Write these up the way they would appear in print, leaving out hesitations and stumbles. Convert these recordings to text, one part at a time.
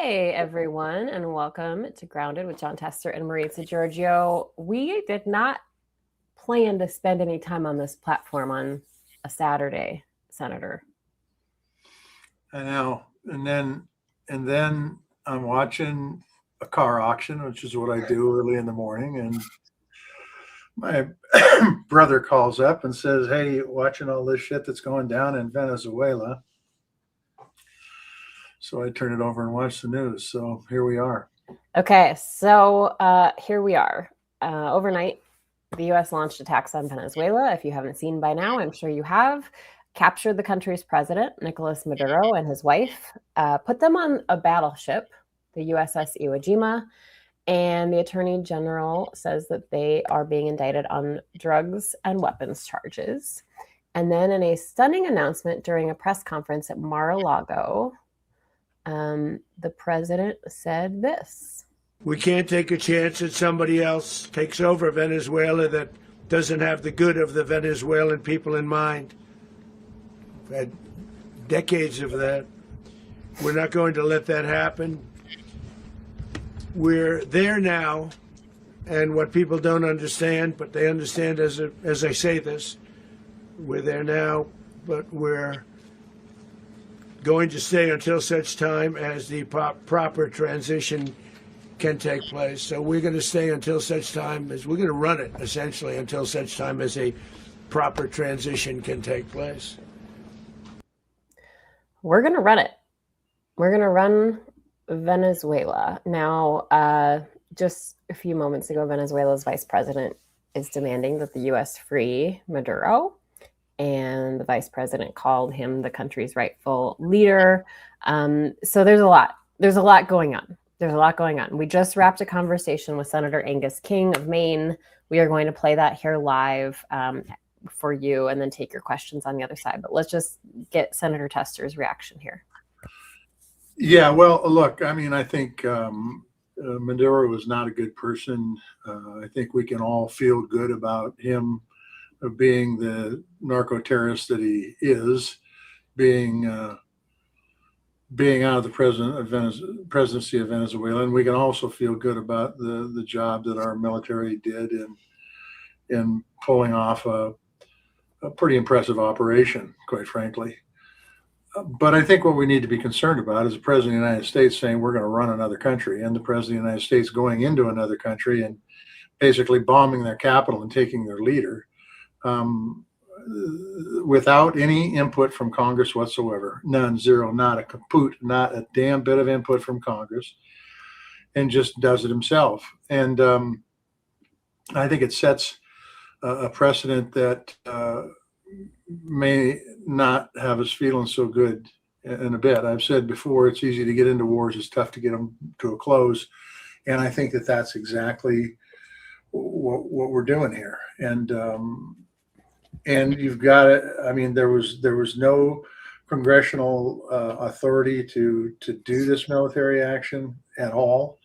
Everyone, and welcome to Grounded with John Tester and Maritza Giorgio. We did not plan to spend any time on this platform on a Saturday, Senator. I know. And then I'm watching a car auction, which is what I do early in the morning, and my brother calls up and says, "Hey, watching all this shit that's going down in Venezuela." So I turn it over and watch the news. So here we are. Okay, so here we are. Overnight, the U.S. launched attacks on Venezuela. If you haven't seen by now, I'm sure you have. Captured the country's president, Nicolas Maduro, and his wife, put them on a battleship, the USS Iwo Jima, and the Attorney General says that they are being indicted on drugs and weapons charges. And then in a stunning announcement during a press conference at Mar-a-Lago, the president said this. We can't take a chance that somebody else takes over Venezuela that doesn't have the good of the Venezuelan people in mind. We've had decades of that. We're not going to let that happen. We're there now, and what people don't understand, but they understand as I say this, we're there now, but we're going to stay until such time as the proper transition can take place. So we're going to stay until such time as we're going to run it, essentially, until such time as a proper transition can take place. We're going to run it. We're going to run Venezuela. Now, just a few moments ago, Venezuela's vice president is demanding that the U.S. free Maduro, and the vice president called him the country's rightful leader. So there's a lot going on. We just wrapped a conversation with Senator Angus King of Maine. We are going to play that here live for you and then take your questions on the other side. But let's just get Senator Tester's reaction here. Yeah, well, look, I mean, I think Maduro was not a good person. I think we can all feel good about him being the narco terrorist that he is, being out of the presidency of Venezuela, and we can also feel good about the job that our military did in pulling off a pretty impressive operation, quite frankly. But I think what we need to be concerned about is the president of the United States saying we're going to run another country, and the president of the United States going into another country and basically bombing their capital and taking their leader without any input from Congress whatsoever. None, zero, not a kaput, not a damn bit of input from Congress, and just does it himself. And I think it sets a precedent that may not have us feeling so good in a bit. I've said before, it's easy to get into wars, it's tough to get them to a close. And I think that that's exactly what we're doing here. And you've got it. I mean, there was no congressional authority to do this military action at all.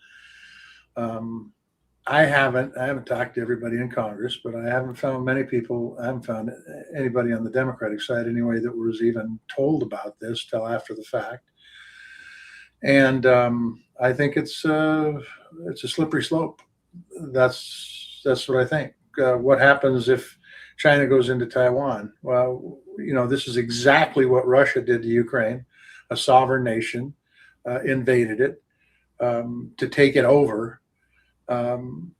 I haven't talked to everybody in Congress, but I haven't found anybody on the Democratic side anyway that was even told about this till after the fact. And I think it's a slippery slope. That's what I think. What happens if China goes into Taiwan? Well, this is exactly what Russia did to Ukraine. A sovereign nation invaded it to take it over. And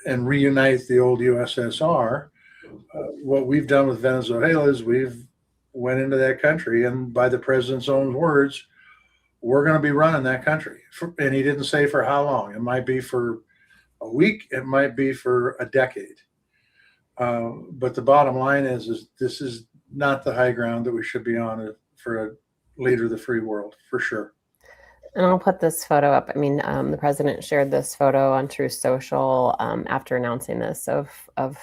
reunite the old USSR. What we've done with Venezuela is we've went into that country, and by the president's own words, we're going to be running that country. And he didn't say for how long. It might be for a week. It might be for a decade. But the bottom line is this is not the high ground that we should be on for a leader of the free world, for sure. And I'll put this photo up. I mean, the president shared this photo on Truth Social after announcing this of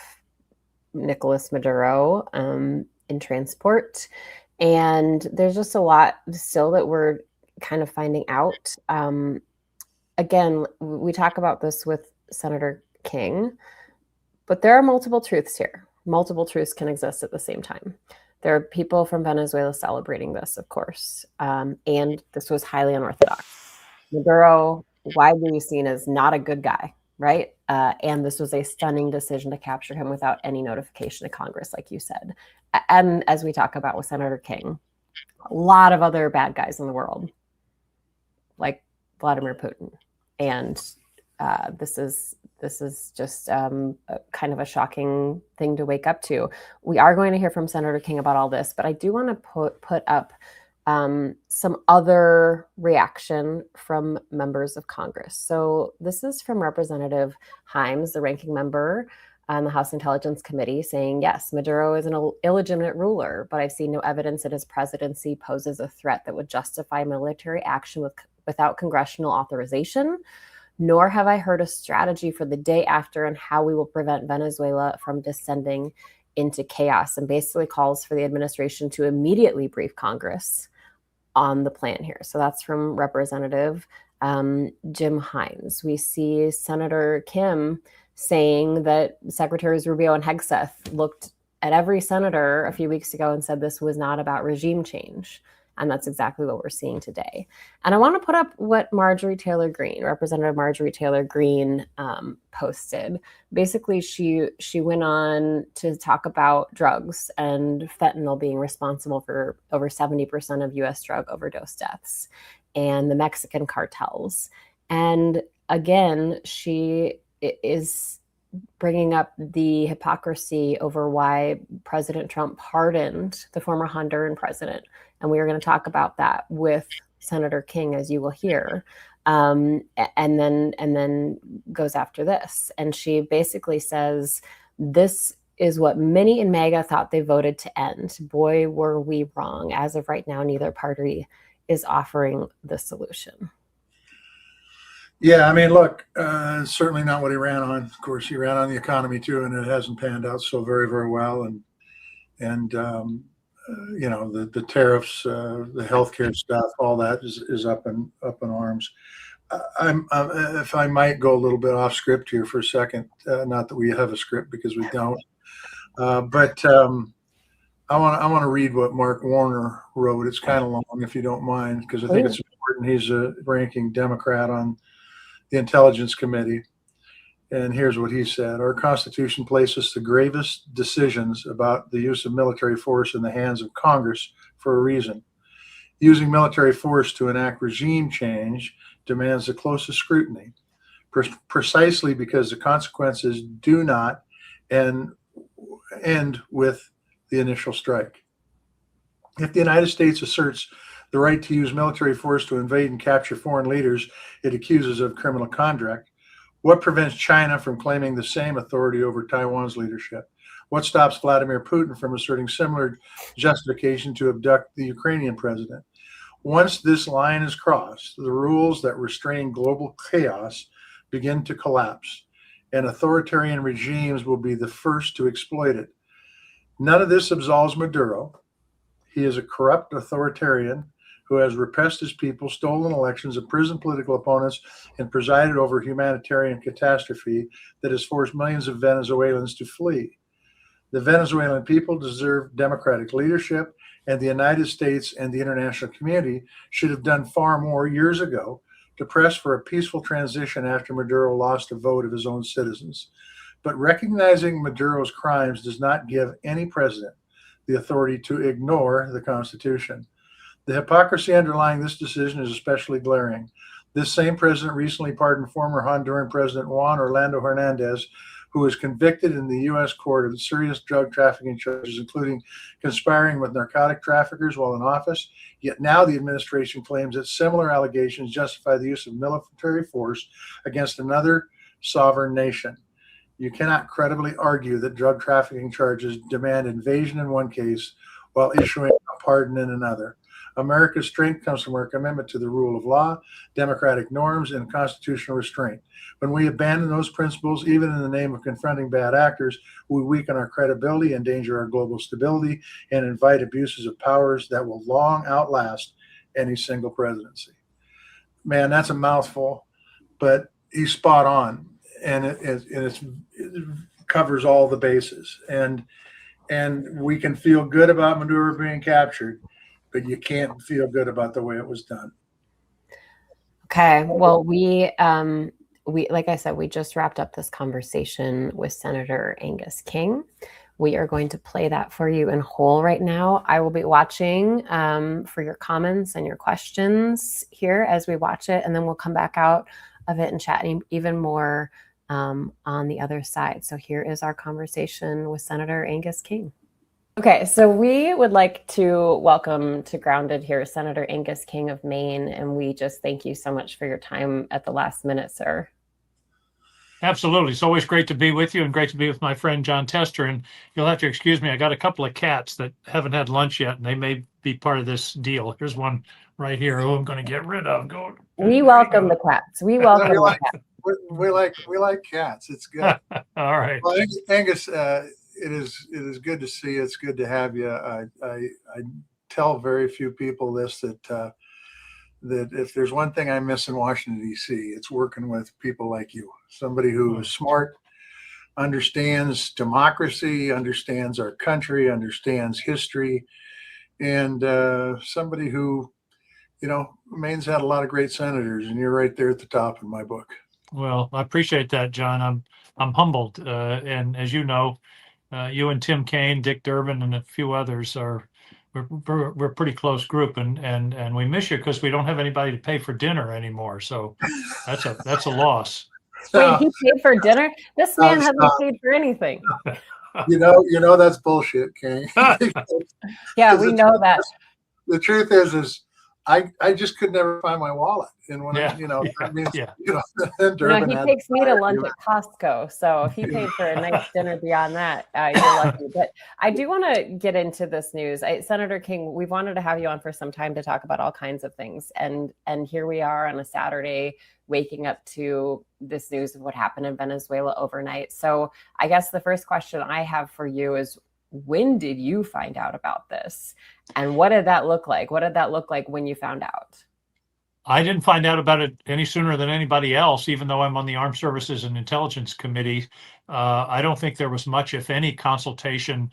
Nicolas Maduro in transport. And there's just a lot still that we're kind of finding out. Again, we talk about this with Senator King, but there are multiple truths here. Multiple truths can exist at the same time. There are people from Venezuela celebrating this, of course, and this was highly unorthodox. Maduro, widely seen as not a good guy, right? And this was a stunning decision to capture him without any notification to Congress, like you said. And as we talk about with Senator King, a lot of other bad guys in the world, like Vladimir Putin. And this is just kind of a shocking thing to wake up to. We are going to hear from Senator King about all this, but I do want to put up some other reaction from members of Congress. So this is from Representative Himes, the ranking member on the House Intelligence Committee, saying, yes, Maduro is an illegitimate ruler, but I've seen no evidence that his presidency poses a threat that would justify military action without congressional authorization, nor have I heard a strategy for the day after and how we will prevent Venezuela from descending into chaos, and basically calls for the administration to immediately brief Congress on the plan here. So that's from Representative Jim Himes. We see Senator Kim saying that Secretaries Rubio and Hegseth looked at every senator a few weeks ago and said this was not about regime change. And that's exactly what we're seeing today. And I want to put up what Representative Marjorie Taylor Greene posted. Basically, she went on to talk about drugs and fentanyl being responsible for over 70% of U.S. drug overdose deaths and the Mexican cartels. And again, she is bringing up the hypocrisy over why President Trump pardoned the former Honduran president. And we are going to talk about that with Senator King, as you will hear. And then goes after this. And she basically says, this is what many in MAGA thought they voted to end. Boy, were we wrong. As of right now, neither party is offering the solution. Yeah, I mean, look, certainly not what he ran on. Of course, he ran on the economy too, and it hasn't panned out so very, very well. And you know, the tariffs, the healthcare stuff, all that is up in arms. If I might go a little bit off script here for a second, not that we have a script because we don't, but I want to read what Mark Warner wrote. It's kind of long, if you don't mind, because I think it's important. He's a ranking Democrat on the Intelligence Committee. And here's what he said. Our Constitution places the gravest decisions about the use of military force in the hands of Congress for a reason. Using military force to enact regime change demands the closest scrutiny, precisely because the consequences do not end with the initial strike. If the United States asserts the right to use military force to invade and capture foreign leaders it accuses of criminal conduct, what prevents China from claiming the same authority over Taiwan's leadership? What stops Vladimir Putin from asserting similar justification to abduct the Ukrainian president? Once this line is crossed, the rules that restrain global chaos begin to collapse, and authoritarian regimes will be the first to exploit it. None of this absolves Maduro. He is a corrupt authoritarian who has repressed his people, stolen elections, imprisoned political opponents, and presided over a humanitarian catastrophe that has forced millions of Venezuelans to flee. The Venezuelan people deserve democratic leadership, and the United States and the international community should have done far more years ago to press for a peaceful transition after Maduro lost a vote of his own citizens. But recognizing Maduro's crimes does not give any president the authority to ignore the Constitution. The hypocrisy underlying this decision is especially glaring. This same president recently pardoned former Honduran President Juan Orlando Hernandez, who was convicted in the U.S. court of serious drug trafficking charges, including conspiring with narcotic traffickers while in office. Yet now the administration claims that similar allegations justify the use of military force against another sovereign nation. You cannot credibly argue that drug trafficking charges demand invasion in one case while issuing a pardon in another. America's strength comes from our commitment to the rule of law, democratic norms, and constitutional restraint. When we abandon those principles, even in the name of confronting bad actors, we weaken our credibility, endanger our global stability, and invite abuses of powers that will long outlast any single presidency. Man, that's a mouthful, but he's spot on, and it covers all the bases. And we can feel good about Maduro being captured, but you can't feel good about the way it was done. Okay. Well, we like I said, we just wrapped up this conversation with Senator Angus King. We are going to play that for you in whole right now. I will be watching for your comments and your questions here as we watch it, and then we'll come back out of it and chat even more on the other side. So here is our conversation with Senator Angus King. Okay, so we would like to welcome to Grounded here Senator Angus King of Maine, and we just thank you so much for your time at the last minute, sir. Absolutely. It's always great to be with you and great to be with my friend John Tester. And you'll have to excuse me. I got a couple of cats that haven't had lunch yet, and they may be part of this deal. Here's one right here who I'm going to get rid of. We welcome the cats. We welcome we like, the cats. we like cats. It's good. All right. Well, Angus, it is good to see you. It's good to have you. I tell very few people this, that if there's one thing I miss in Washington, D.C., it's working with people like you. Somebody who is smart, understands democracy, understands our country, understands history, and somebody who, Maine's had a lot of great senators, and you're right there at the top in my book. Well, I appreciate that, John. I'm humbled, and as you know, you and Tim Kaine, Dick Durbin, and a few others we're a pretty close group, and we miss you because we don't have anybody to pay for dinner anymore. So that's a loss. Wait, he paid for dinner? This man hasn't paid for anything. You know that's bullshit, King. Yeah, we know that. The truth is I just could never find my wallet, and when that means Durbin he takes me to lunch at Costco. So if he paid for a nice dinner beyond that, you're lucky. But I do want to get into this news. Senator King, we've wanted to have you on for some time to talk about all kinds of things, and here we are on a Saturday, waking up to this news of what happened in Venezuela overnight. So I guess the first question I have for you is, when did you find out about this? And what did that look like? What did that look like when you found out? I didn't find out about it any sooner than anybody else, even though I'm on the Armed Services and Intelligence Committee. I don't think there was much, if any, consultation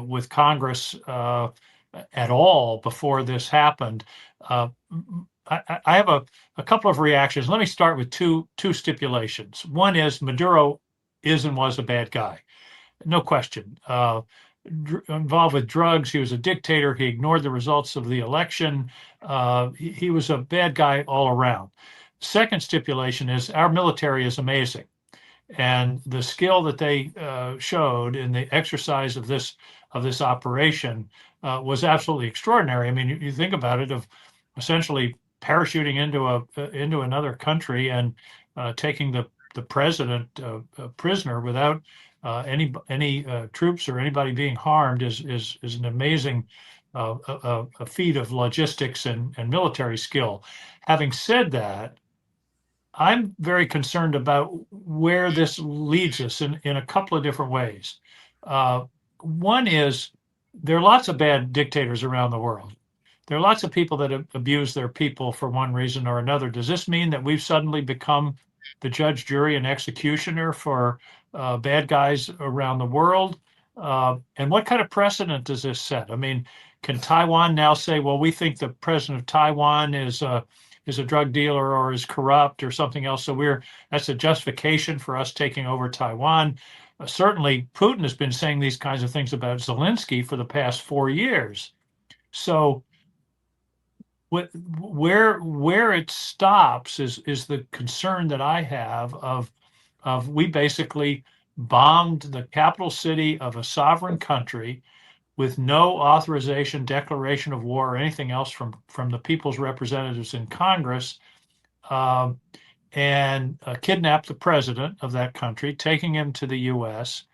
with Congress at all before this happened. I have a couple of reactions. Let me start with two stipulations. One is Maduro is and was a bad guy. No question. Involved with drugs. He was a dictator. He ignored the results of the election. He was a bad guy all around. Second stipulation is our military is amazing. And the skill that they showed in the exercise of this operation was absolutely extraordinary. I mean, you think about it, of essentially parachuting into another country and taking the president prisoner without any troops or anybody being harmed is an amazing a feat of logistics and military skill. Having said that, I'm very concerned about where this leads us in a couple of different ways. One is, there are lots of bad dictators around the world. There are lots of people that abuse their people for one reason or another. Does this mean that we've suddenly become the judge, jury, and executioner for bad guys around the world? And what kind of precedent does this set? I mean, can Taiwan now say, well, we think the president of Taiwan is a drug dealer or is corrupt or something else, so that's a justification for us taking over Taiwan? Certainly, Putin has been saying these kinds of things about Zelensky for the past 4 years. So where it stops is the concern that I have of we basically bombed the capital city of a sovereign country with no authorization, declaration of war, or anything else from the people's representatives in Congress, and kidnapped the president of that country, taking him to the U.S.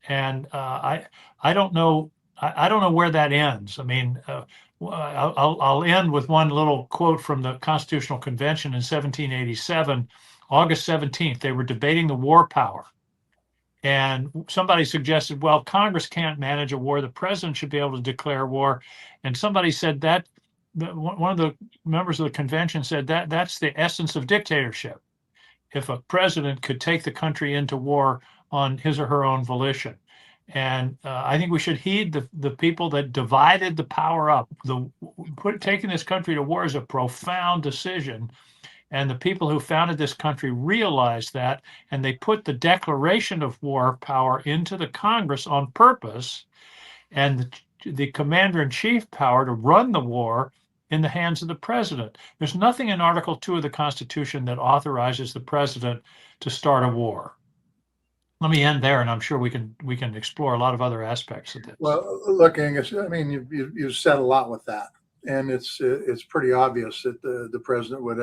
And I don't know where that ends. I mean, I'll end with one little quote from the Constitutional Convention in 1787, August 17th. They were debating the war power. And somebody suggested, well, Congress can't manage a war. The president should be able to declare war. And somebody said that, one of the members of the convention said that's the essence of dictatorship. If a president could take the country into war on his or her own volition. And I think we should heed the people that divided the power up. Taking this country to war is a profound decision. And the people who founded this country realized that, and they put the declaration of war power into the Congress on purpose, and the commander in chief power to run the war in the hands of the president. There's nothing in Article 2 of the Constitution that authorizes the president to start a war. Let me end there, and I'm sure we can explore a lot of other aspects of this. Well, look, Angus, I mean, you've said a lot with that, and it's pretty obvious that the president would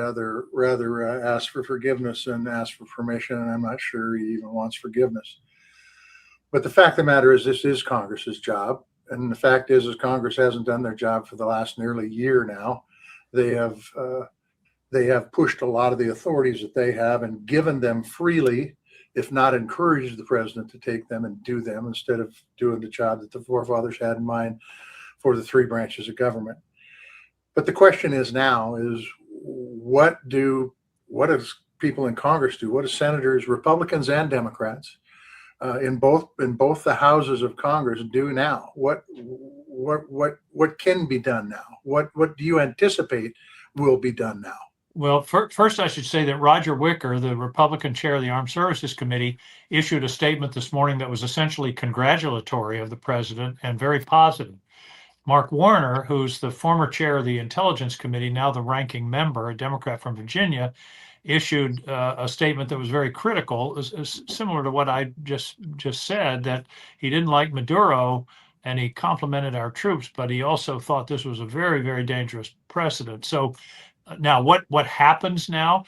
rather ask for forgiveness than ask for permission, and I'm not sure he even wants forgiveness. But the fact of the matter is, this is Congress's job, and the fact is Congress hasn't done their job for the last nearly year now. They have pushed a lot of the authorities that they have and given them freely, if not encouraged the president to take them and do them, instead of doing the job that the forefathers had in mind for the three branches of government. But the question is now is what does people in Congress do? What do senators, Republicans and Democrats, in both the houses of Congress do now? What can be done now? What do you anticipate will be done now? Well, first, I should say that Roger Wicker, the Republican chair of the Armed Services Committee, issued a statement this morning that was essentially congratulatory of the president and very positive. Mark Warner, who's the former chair of the Intelligence Committee, now the ranking member, a Democrat from Virginia, issued a statement that was very critical, similar to what I just said, that he didn't like Maduro and he complimented our troops, but he also thought this was a very, very dangerous precedent. So now what happens now?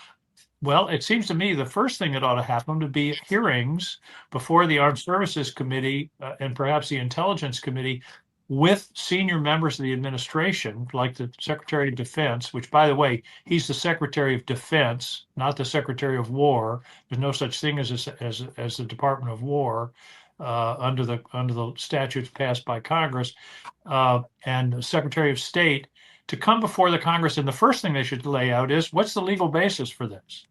Well, it seems to me the first thing that ought to happen would be hearings before the Armed Services Committee and perhaps the Intelligence Committee with senior members of the administration, like the Secretary of Defense, which, by the way, he's the Secretary of Defense, not the Secretary of War. There's no such thing as the Department of War under the statutes passed by Congress, and the Secretary of State, to come before the Congress. And the first thing they should lay out is, what's the legal basis for this?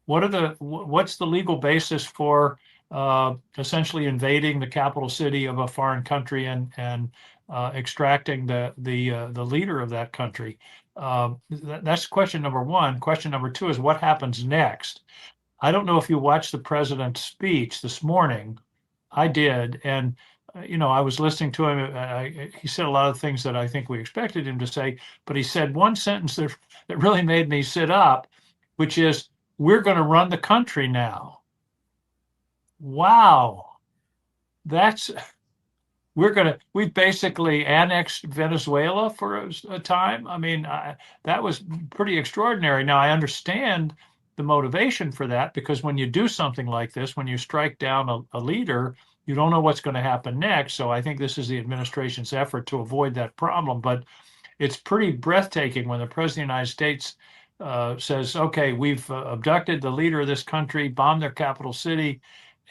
What's the legal basis for essentially invading the capital city of a foreign country and extracting the leader of that country? That's question number one. Question number two is, what happens next? I don't know if you watched the president's speech this morning. I did, and I was listening to him. He said a lot of things that I think we expected him to say, but he said one sentence that really made me sit up, which is, "We're going to run the country now." Wow, we've basically annexed Venezuela for a time. I mean, that was pretty extraordinary. Now, I understand the motivation for that, because when you do something like this, when you strike down a leader, you don't know what's going to happen next. So I think this is the administration's effort to avoid that problem. But it's pretty breathtaking when the president of the United States says, okay, we've abducted the leader of this country, bombed their capital city,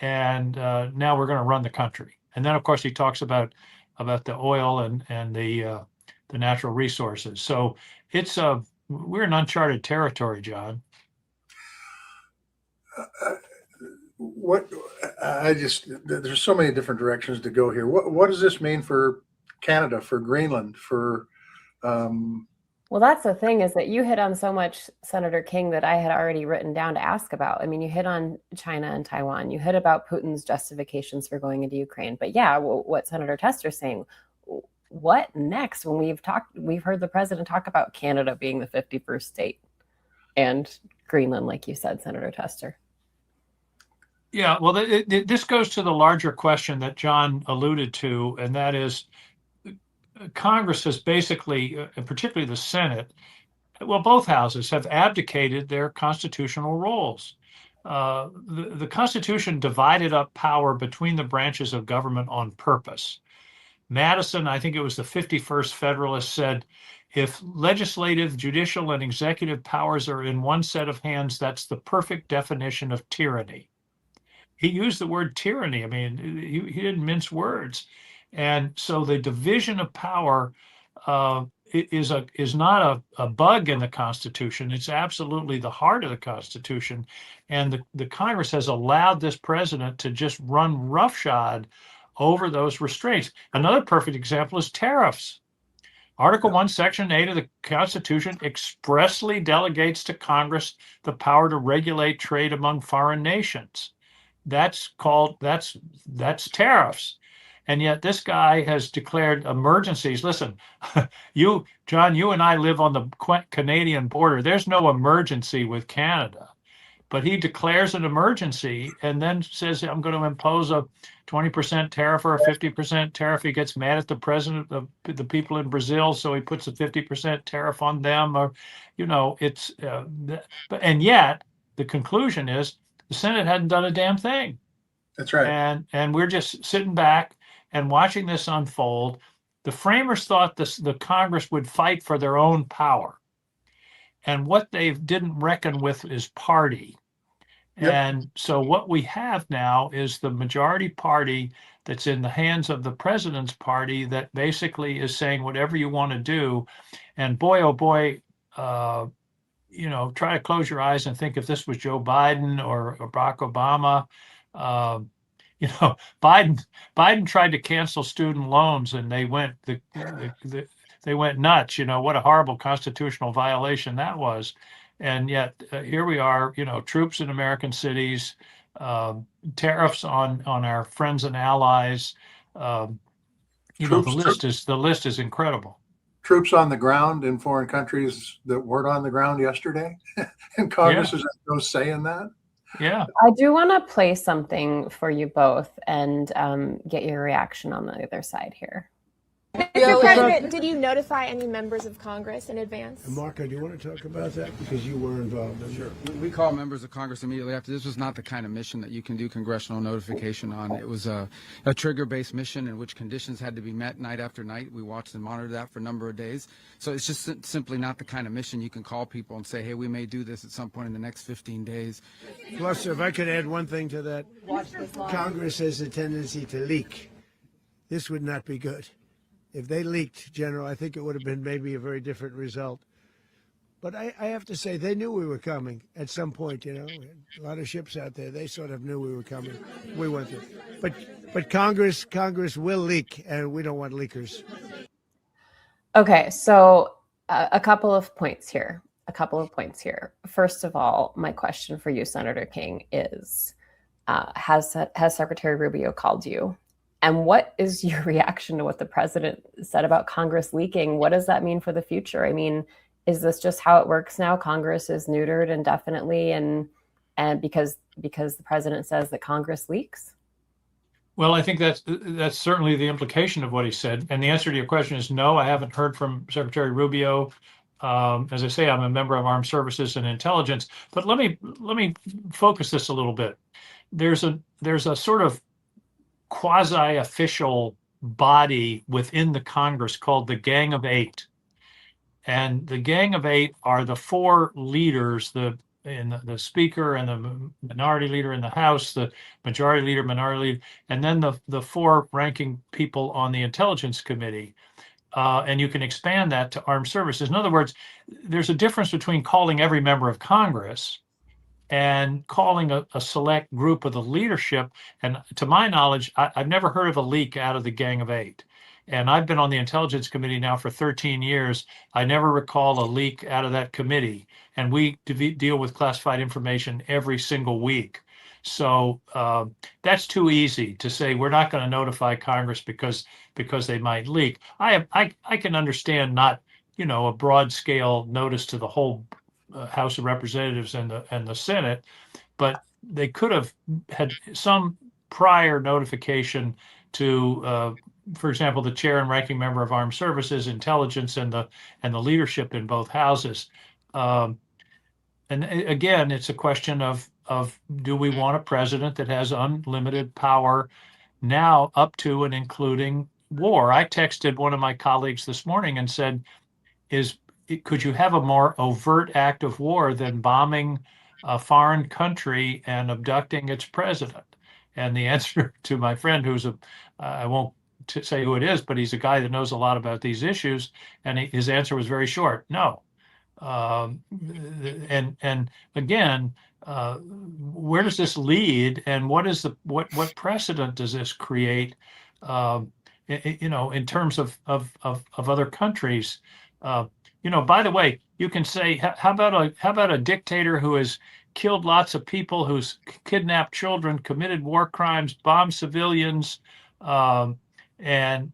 and now we're going to run the country. And then, of course, he talks about the oil and the natural resources. So we're in uncharted territory, John. There's so many different directions to go here. What does this mean for Canada, for Greenland, for Well, that's the thing, is that you hit on so much, Senator King, that I had already written down to ask about. I mean, you hit on China and Taiwan. You hit about Putin's justifications for going into Ukraine. But yeah, what Senator Tester's saying, what next? When we've heard the president talk about Canada being the 51st state and Greenland, like you said, Senator Tester. Yeah, well, this goes to the larger question that John alluded to, and that is, Congress has basically, particularly the Senate, well, both houses have abdicated their constitutional roles. The Constitution divided up power between the branches of government on purpose. Madison, I think it was the 51st Federalist, said, if legislative, judicial, and executive powers are in one set of hands, that's the perfect definition of tyranny. He used the word tyranny. I mean, he didn't mince words. And so the division of power is not a bug in the Constitution. It's absolutely the heart of the Constitution. And the Congress has allowed this president to just run roughshod over those restraints. Another perfect example is tariffs. Article 1, Section 8 of the Constitution expressly delegates to Congress the power to regulate trade among foreign nations. That's tariffs. And yet this guy has declared emergencies. Listen, John, you and I live on the Canadian border. There's no emergency with Canada, but he declares an emergency and then says, I'm going to impose a 20% tariff or a 50% tariff. He gets mad at the president of the people in Brazil, so he puts a 50% tariff on them. Or, and yet the conclusion is the Senate hadn't done a damn thing. That's right. And we're just sitting back and watching this unfold. The framers thought the Congress would fight for their own power. And what they didn't reckon with is party. Yep. And so what we have now is the majority party that's in the hands of the president's party that basically is saying whatever you want to do. And boy, oh boy, try to close your eyes and think if this was Joe Biden or Barack Obama. Biden tried to cancel student loans and they went they went nuts. What a horrible constitutional violation that was. And yet here we are, troops in American cities, tariffs on our friends and allies. The list is incredible. Troops on the ground in foreign countries that weren't on the ground yesterday, and Congress has no say in that. Yeah, I do want to play something for you both and get your reaction on the other side here. Mr. President, did you notify any members of Congress in advance? Marco, do you want to talk about that? Because you were involved in it. Sure. We call members of Congress immediately after. This was not the kind of mission that you can do congressional notification on. It was a trigger-based mission in which conditions had to be met night after night. We watched and monitored that for a number of days. So it's just simply not the kind of mission you can call people and say, hey, we may do this at some point in the next 15 days. Plus, if I could add one thing to that, Congress has a tendency to leak. This would not be good. If they leaked, General, I think it would have been maybe a very different result. But I have to say, they knew we were coming at some point, A lot of ships out there, they sort of knew we were coming. We went there. But Congress will leak, and we don't want leakers. Okay, so a couple of points here. First of all, my question for you, Senator King, is has Secretary Rubio called you? And what is your reaction to what the president said about Congress leaking? What does that mean for the future? I mean, is this just how it works now? Congress is neutered indefinitely, and because the president says that Congress leaks? Well, I think that's certainly the implication of what he said. And the answer to your question is no, I haven't heard from Secretary Rubio. As I say, I'm a member of Armed Services and Intelligence. But let me focus this a little bit. There's a sort of quasi-official body within the Congress called the Gang of Eight. And the Gang of Eight are the four leaders, the speaker and the minority leader in the House, the majority leader, minority leader, and then the four ranking people on the Intelligence Committee. And you can expand that to armed services. In other words, there's a difference between calling every member of Congress and calling a select group of the leadership. And to my knowledge, I've never heard of a leak out of the Gang of Eight. And I've been on the Intelligence Committee now for 13 years. I never recall a leak out of that committee. And we deal with classified information every single week. So that's too easy to say we're not going to notify Congress because they might leak. I can understand not, a broad scale notice to the whole House of Representatives and the Senate, but they could have had some prior notification to, for example, the chair and ranking member of Armed Services, Intelligence, and the leadership in both houses. And again, it's a question of do we want a president that has unlimited power now up to and including war? I texted one of my colleagues this morning and said, could you have a more overt act of war than bombing a foreign country and abducting its president? And the answer to my friend, I won't say who it is, but he's a guy that knows a lot about these issues, and his answer was very short: no. And again, where does this lead, and what precedent does this create? in terms of other countries. By the way, you can say, how about a dictator who has killed lots of people, who's kidnapped children, committed war crimes, bombed civilians, um, and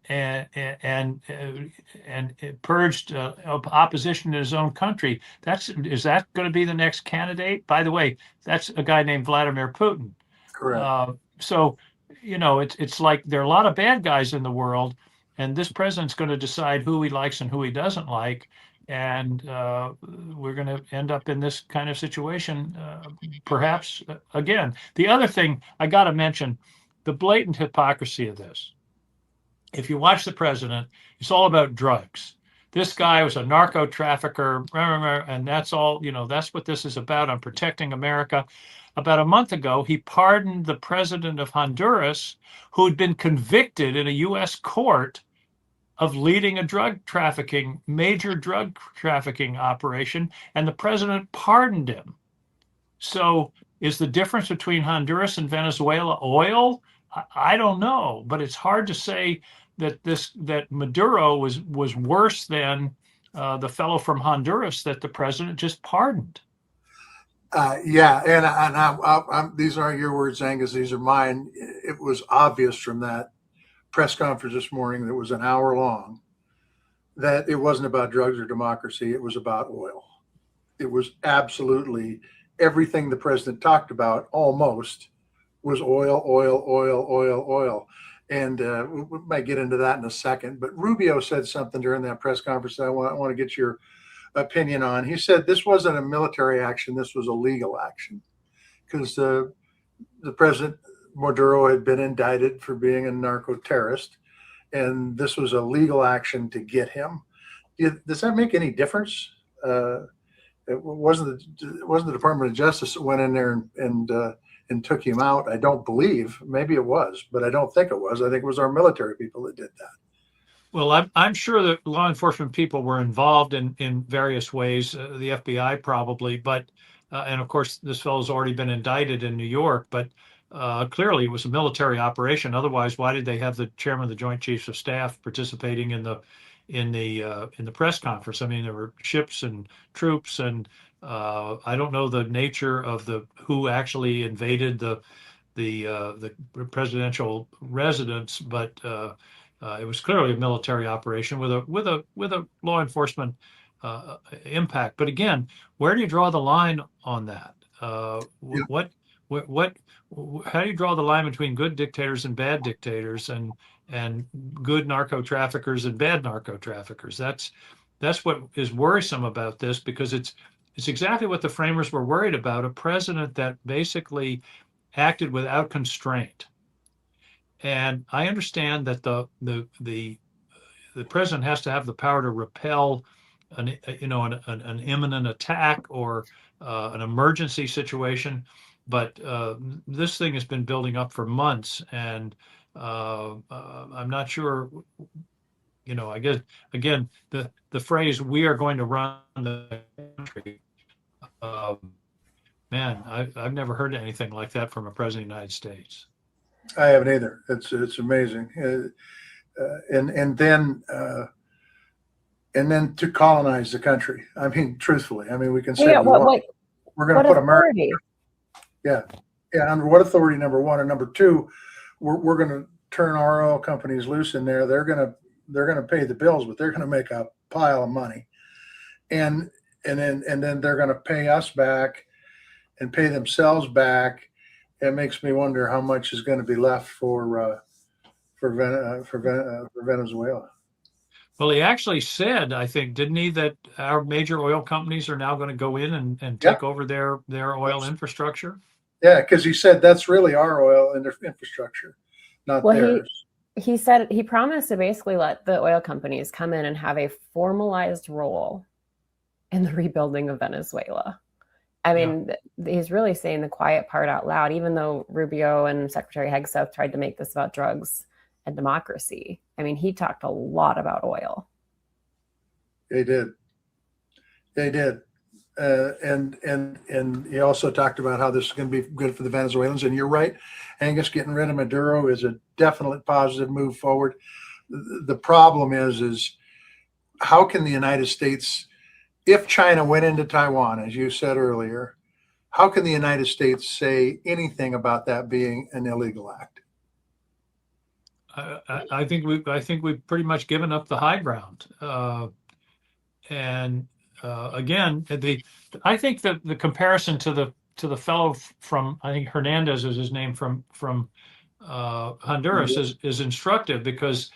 purged opposition in his own country. Is that going to be the next candidate? By the way, that's a guy named Vladimir Putin. Correct. So it's like there are a lot of bad guys in the world, and this president's going to decide who he likes and who he doesn't like, and we're going to end up in this kind of situation, perhaps again. The other thing I got to mention, the blatant hypocrisy of this. If you watch the president, it's all about drugs. This guy was a narco trafficker, and that's all, that's what this is about, on protecting America. About a month ago, he pardoned the president of Honduras, who had been convicted in a U.S. court of leading a major drug trafficking operation, and the president pardoned him. So is the difference between Honduras and Venezuela oil? I don't know, but it's hard to say that Maduro was worse than the fellow from Honduras that the president just pardoned. Yeah, and these aren't your words, Angus. These are mine. It was obvious from that press conference this morning that was an hour long that it wasn't about drugs or democracy. It was about oil. It was absolutely everything the president talked about almost was oil, oil, oil, oil, oil. And we might get into that in a second. But Rubio said something during that press conference that I want to get your opinion on. He said this wasn't a military action. This was a legal action because the president Maduro had been indicted for being a narco terrorist, and this was a legal action to get him. Does that make any difference? It wasn't the Department of Justice that went in there and took him out. I don't believe. Maybe it was, but I don't think it was. I think it was our military people that did that. Well, I'm sure that law enforcement people were involved in various ways, the FBI probably, but and of course this fellow's already been indicted in New York, but clearly it was a military operation. Otherwise, why did they have the chairman of the Joint Chiefs of Staff participating in the press conference? I mean, there were ships and troops, and I don't know the nature of who actually invaded the presidential residence, but it was clearly a military operation with a law enforcement impact. But again, where do you draw the line on that? What how do you draw the line between good dictators and bad dictators, and good narco traffickers and bad narco traffickers? That's what is worrisome about this, because it's exactly what the framers were worried about: a president that basically acted without constraint. And I understand that the president has to have the power to repel an imminent attack or an emergency situation, but this thing has been building up for months, and I'm not sure. I guess again the phrase "we are going to run the country." Man, I've never heard anything like that from a president of the United States. I haven't either. It's amazing, and then to colonize the country. I mean, truthfully, I mean, we can say we're going to put America. Yeah. Under what authority? Number one, and number two, we're going to turn our oil companies loose in there. They're going to pay the bills, but they're going to make a pile of money, and then they're going to pay us back and pay themselves back. It makes me wonder how much is going to be left for Venezuela. Well, he actually said, I think, didn't he, that our major oil companies are now going to go in and take over their oil infrastructure? Yeah, because he said that's really our oil infrastructure, not theirs. He said he promised to basically let the oil companies come in and have a formalized role in the rebuilding of Venezuela. I mean, he's really saying the quiet part out loud, even though Rubio and Secretary Hegseth tried to make this about drugs and democracy. I mean, he talked a lot about oil. They did. And he also talked about how this is going to be good for the Venezuelans. And you're right, Angus, getting rid of Maduro is a definite positive move forward. the problem is how can the United States, if China went into Taiwan, as you said earlier, how can the United States say anything about that being an illegal act? I think we've pretty much given up the high ground. And again, I think that the comparison to the fellow from, I think Hernandez is his name, from Honduras is instructive, because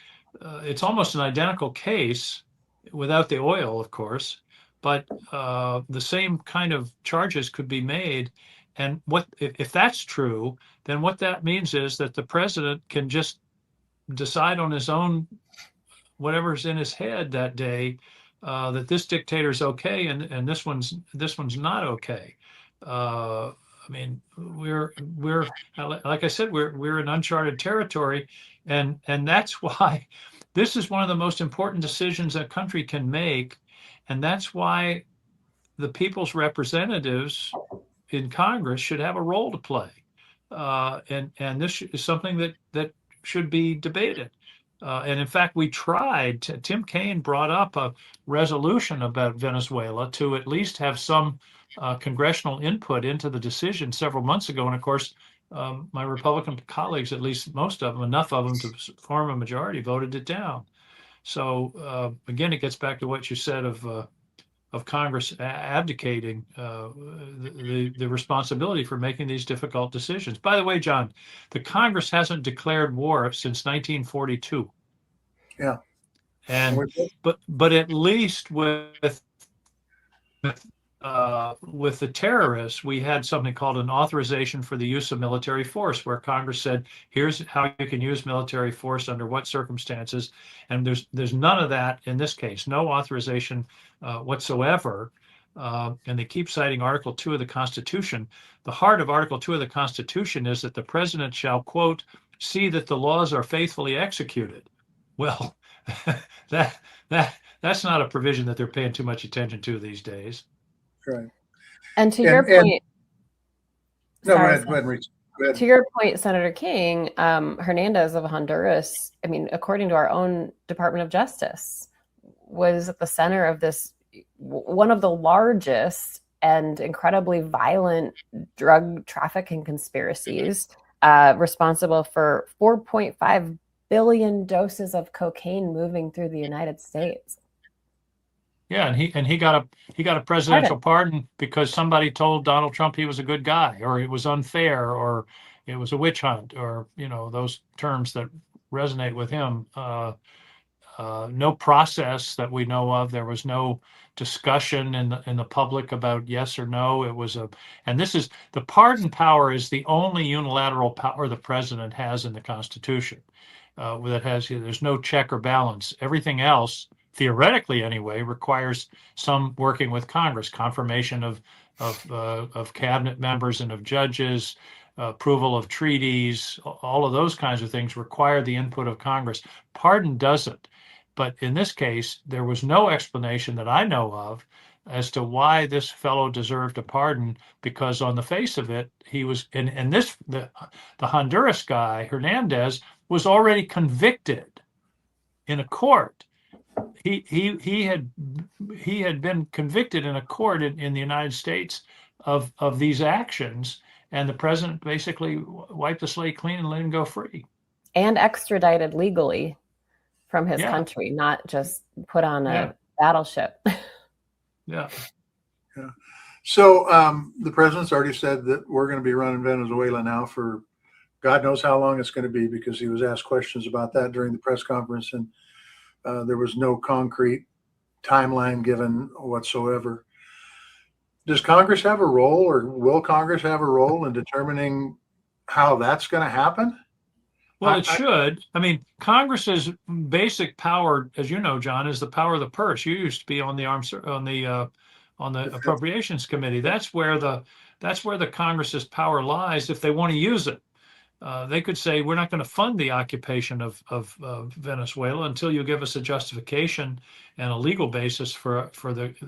it's almost an identical case without the oil, of course, but the same kind of charges could be made. And what if that's true, then what that means is that the president can just decide on his own whatever's in his head that day, that this dictator's okay and this one's not okay. I mean, we're like I said, we're in uncharted territory, and that's why this is one of the most important decisions a country can make, and that's why the people's representatives in Congress should have a role to play. And this is something that should be debated. And in fact, we tried. Tim Kaine brought up a resolution about Venezuela to at least have some congressional input into the decision several months ago. And of course, my Republican colleagues, at least most of them, enough of them to form a majority, voted it down. So again, it gets back to what you said of Congress abdicating the responsibility for making these difficult decisions. By the way, John, the Congress hasn't declared war since 1942. Yeah. And but at least with the terrorists, we had something called an authorization for the use of military force, where Congress said, here's how you can use military force under what circumstances. And there's none of that in this case, no authorization whatsoever. And they keep citing Article 2 of the Constitution. The heart of Article 2 of the Constitution is that the president shall, quote, see that the laws are faithfully executed. Well, that's not a provision that they're paying too much attention to these days. Right. And to your point, no, sorry, go ahead, Rich. Go ahead. To your point, Senator King, Hernandez of Honduras, I mean, according to our own Department of Justice, was at the center of this, one of the largest and incredibly violent drug trafficking conspiracies, responsible for 4.5 billion doses of cocaine moving through the United States. Yeah, and he got a presidential pardon because somebody told Donald Trump he was a good guy, or it was unfair, or it was a witch hunt, or those terms that resonate with him. No process that we know of. There was no discussion in the public about yes or no. It was and this is the pardon power is the only unilateral power the president has in the Constitution. There's no check or balance. Everything else, theoretically anyway, requires some working with Congress, confirmation of cabinet members and of judges, approval of treaties. All of those kinds of things require the input of Congress. Pardon doesn't. But in this case, there was no explanation that I know of as to why this fellow deserved a pardon, because on the face of it, he was, and the Honduras guy, Hernandez, was already convicted in a court. He had been convicted in a court in the United States of these actions, and the president basically wiped the slate clean and let him go free. And extradited legally from his country, not just put on a battleship. Yeah. So the president's already said that we're going to be running Venezuela now for God knows how long it's going to be, because he was asked questions about that during the press conference, and there was no concrete timeline given whatsoever. Does Congress have a role, or will Congress have a role in determining how that's going to happen? Well, it should. I mean, Congress's basic power, as you know, John, is the power of the purse. You used to be on the Appropriations Committee. That's where the Congress's power lies if they want to use it. They could say, we're not going to fund the occupation of Venezuela until you give us a justification and a legal basis for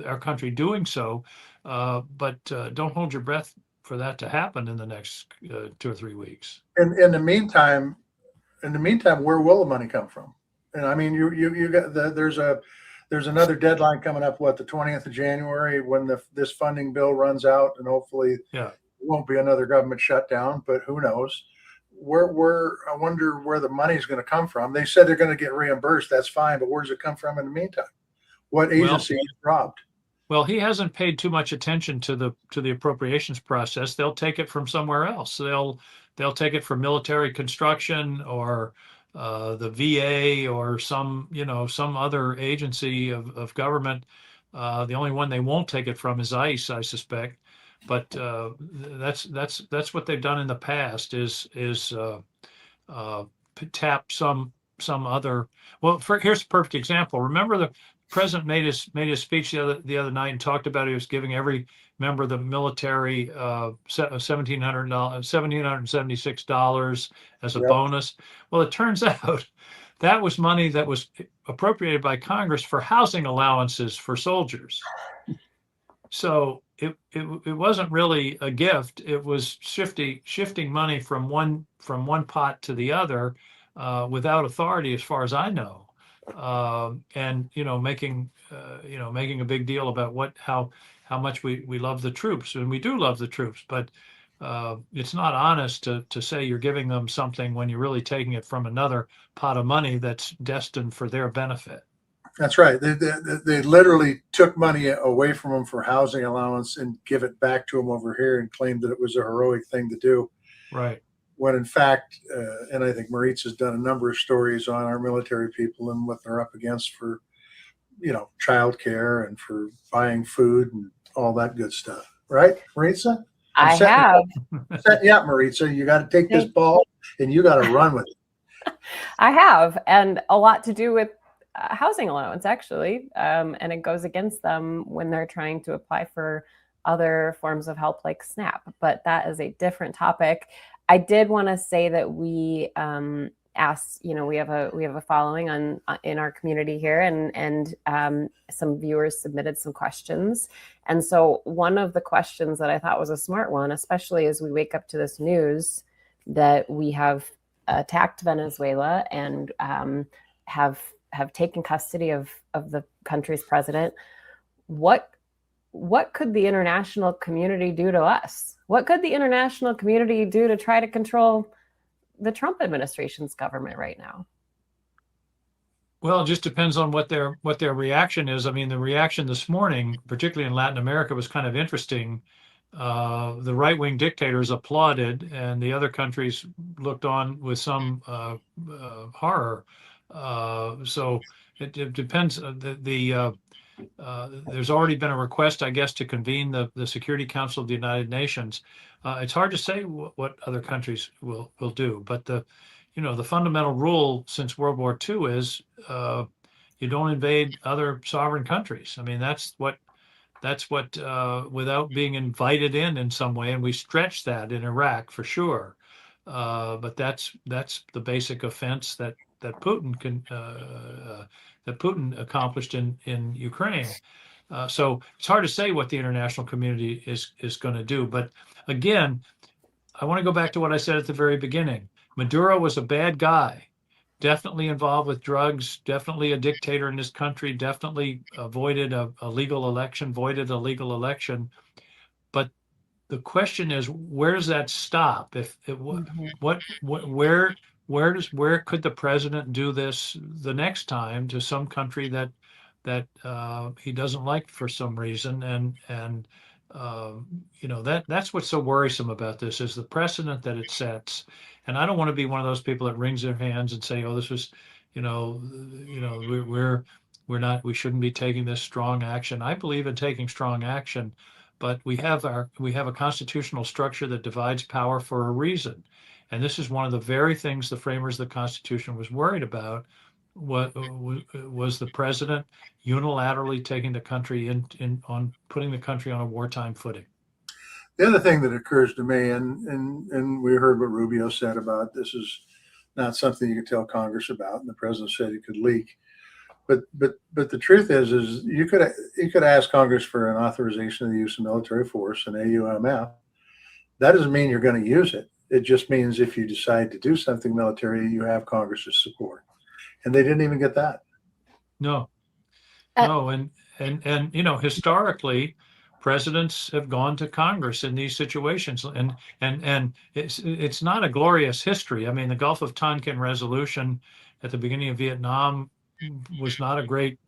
our country doing so. But don't hold your breath for that to happen in the next 2 or 3 weeks. In the meantime, where will the money come from? And I mean, you got there's another deadline coming up, what, the 20th of January, when this funding bill runs out, and hopefully Yeah. it won't be another government shutdown, but who knows? I wonder where the money's going to come from. They said they're going to get reimbursed. That's fine, but where does it come from in the meantime? What agency is robbed? Well, he hasn't paid too much attention to the appropriations process. They'll take it from somewhere else. They'll take it from military construction or the VA or some other agency of government. The only one they won't take it from is ICE, I suspect. But that's what they've done in the past is uh, tap some other. Well, here's a perfect example. Remember the president made his speech the other night and talked about he was giving every member of the military $1,776 as a Yep. bonus. Well, it turns out that was money that was appropriated by Congress for housing allowances for soldiers. So it wasn't really a gift. It was shifting money from one pot to the other without authority, as far as I know, and making a big deal about how much we love the troops, and we do love the troops, but it's not honest to say you're giving them something when you're really taking it from another pot of money that's destined for their benefit. That's right. They literally took money away from them for housing allowance and give it back to them over here and claimed that it was a heroic thing to do. Right. When in fact, and I think Maritza's done a number of stories on our military people and what they're up against for, childcare and for buying food and all that good stuff. Right, Maritza? I have. Set you up, Maritza. You got to take this ball and you got to run with it. I have, and a lot to do with housing allowance, actually. And it goes against them when they're trying to apply for other forms of help like SNAP. But that is a different topic. I did want to say that we asked, we have a following in our community here, and some viewers submitted some questions. And so one of the questions that I thought was a smart one, especially as we wake up to this news that we have attacked Venezuela and have taken custody of the country's president, what could the international community do to us? What could the international community do to try to control the Trump administration's government right now? Well, it just depends on what their reaction is. I mean, the reaction this morning, particularly in Latin America, was kind of interesting. The right-wing dictators applauded, and the other countries looked on with some horror. So it depends. There's already been a request, I guess, to convene the Security Council of the United Nations. It's hard to say what other countries will do, but the fundamental rule since World War II is you don't invade other sovereign countries. I mean, that's what without being invited in some way, and we stretched that in Iraq for sure. But that's the basic offense that Putin accomplished in Ukraine. So it's hard to say what the international community is going to do. But again, I want to go back to what I said at the very beginning. Maduro was a bad guy, definitely involved with drugs, definitely a dictator in this country, definitely voided a legal election. But the question is, where does that stop? Where could the president do this the next time to some country that he doesn't like for some reason? And that's what's so worrisome about this is the precedent that it sets. And I don't want to be one of those people that wrings their hands and say, oh, this was, we shouldn't be taking this strong action. I believe in taking strong action, but we have a constitutional structure that divides power for a reason. And this is one of the very things the framers of the Constitution was worried about. What was the president unilaterally taking the country on putting the country on a wartime footing? The other thing that occurs to me, and we heard what Rubio said about this is not something you could tell Congress about, and the president said it could leak. But the truth is you could ask Congress for an authorization of the use of military force, an AUMF. That doesn't mean you're going to use it. It just means if you decide to do something military, you have Congress's support. and they didn't even get that. No, Uh, no, and historically, presidents have gone to Congress in these situations, and it's not a glorious history. I mean, the Gulf of Tonkin resolution at the beginning of Vietnam was not a great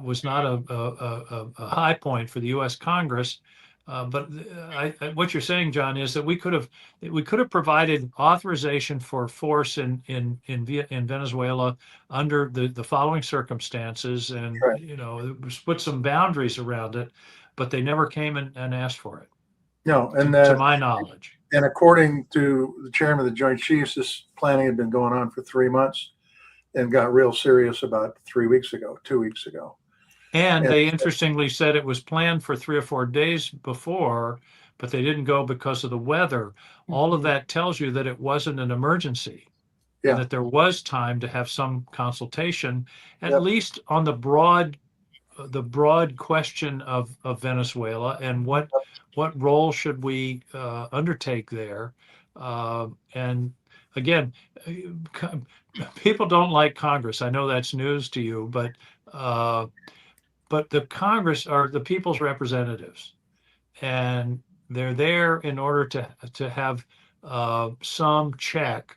was not a high point for the U.S. Congress. But what you're saying, John, is that we could have provided authorization for force in Venezuela under the following circumstances, and Right. put some boundaries around it, but they never came and asked for it, No, to my knowledge. and according to the chairman of the Joint Chiefs, this planning had been going on for 3 months and got real serious about 3 weeks ago, 2 weeks ago. And And they interestingly said it was planned for 3 or 4 days before, but they didn't go because of the weather. All of that tells you that it wasn't an emergency, and yeah, that there was time to have some consultation, at yep. least on the broad question of Venezuela, and what role should we undertake there. And again, people don't like Congress. I know that's news to you, but the Congress are the people's representatives, and they're there in order to have some check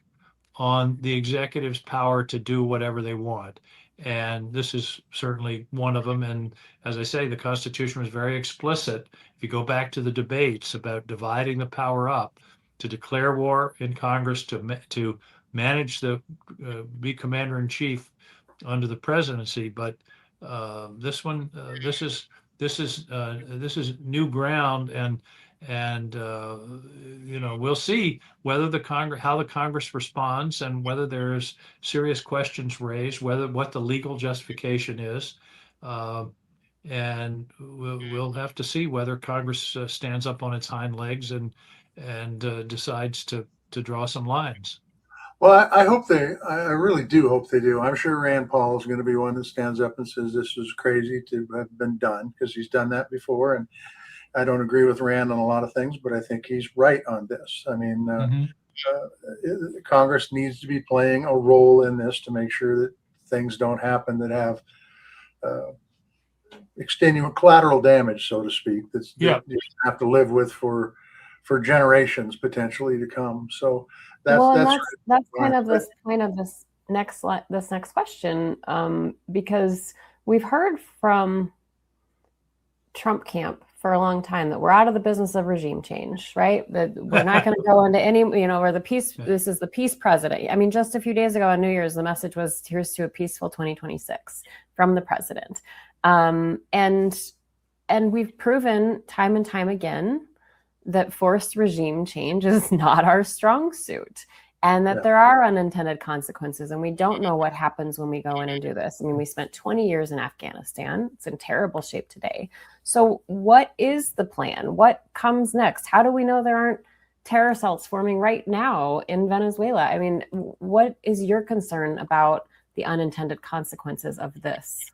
on the executive's power to do whatever they want. And this is certainly one of them. And as I say, the Constitution was very explicit. If you go back to the debates about dividing the power up, to declare war in Congress, to manage be commander in chief under the presidency. But this is new ground, and we'll see whether how the Congress responds, and whether there's serious questions raised, what the legal justification is, uh, and we'll have to see whether Congress stands up on its hind legs and decides to draw some lines. Well, I really do hope they do. I'm sure Rand Paul is going to be one that stands up and says this was crazy to have been done, because he's done that before. And I don't agree with Rand on a lot of things, but I think he's right on this. I mean, Congress needs to be playing a role in this to make sure that things don't happen that have extenuating collateral damage, so to speak, that you have to live with for generations potentially to come. So that's kind of this point of this next question, because we've heard from Trump camp for a long time that we're out of the business of regime change, right? That we're not going to go into any, or this is the peace president. I mean, just a few days ago on New Year's, the message was, here's to a peaceful 2026 from the president. And we've proven time and time again that forced regime change is not our strong suit, and that there are unintended consequences, and we don't know what happens when we go in and do this. I mean, we spent 20 years in Afghanistan. It's in terrible shape today. So what is the plan? What comes next? How do we know there aren't terror cells forming right now in Venezuela? I mean, what is your concern about the unintended consequences of this?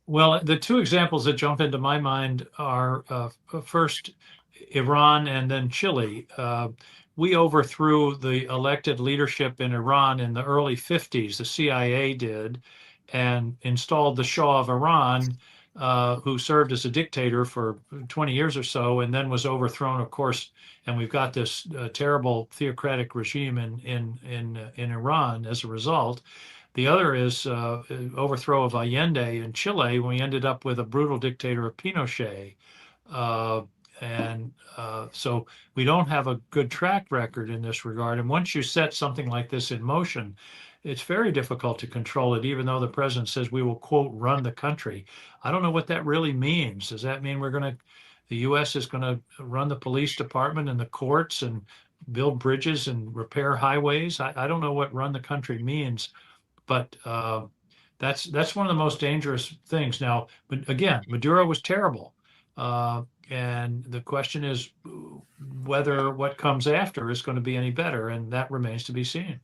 Well, the two examples that jump into my mind are first, Iran, and then Chile. We overthrew the elected leadership in Iran in the early 50s. The CIA did, and installed the Shah of Iran, who served as a dictator for 20 years or so, and then was overthrown, of course. And we've got this terrible theocratic regime in Iran as a result. The other is overthrow of Allende in Chile, when we ended up with a brutal dictator of Pinochet. So we don't have a good track record in this regard. And once you set something like this in motion, it's very difficult to control it, even though the president says we will, quote, run the country. I don't know what that really means. Does that mean the U.S. is going to run the police department and the courts and build bridges and repair highways? I don't know what run the country means, but that's one of the most dangerous things. Now, but again, Maduro was terrible. And the question is whether what comes after is going to be any better, and that remains to be seen.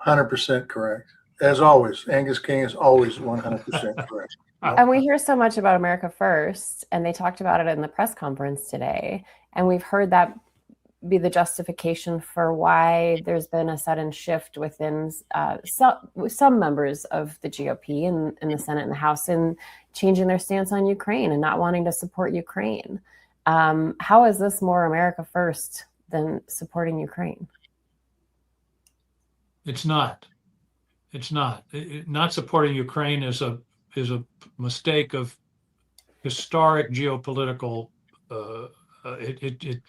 100% correct. As always, Angus King is always 100% correct. And we hear so much about America First, and they talked about it in the press conference today. And we've heard that be the justification for why there's been a sudden shift within some members of the GOP in the Senate and the House in changing their stance on Ukraine and not wanting to support Ukraine. How is this more America first than supporting Ukraine? It's not. It's not. Not supporting Ukraine is a mistake of historic geopolitical. It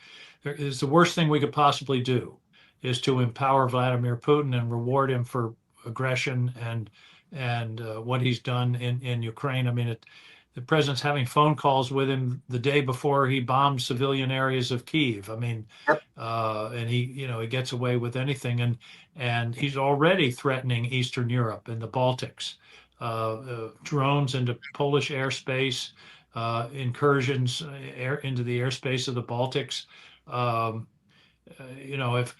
is the worst thing we could possibly do, is to empower Vladimir Putin and reward him for aggression and what he's done in Ukraine. I mean, the president's having phone calls with him the day before he bombed civilian areas of Kyiv. I mean, and he gets away with anything, and he's already threatening Eastern Europe and the Baltics, drones into Polish airspace, incursions into the airspace of the Baltics. If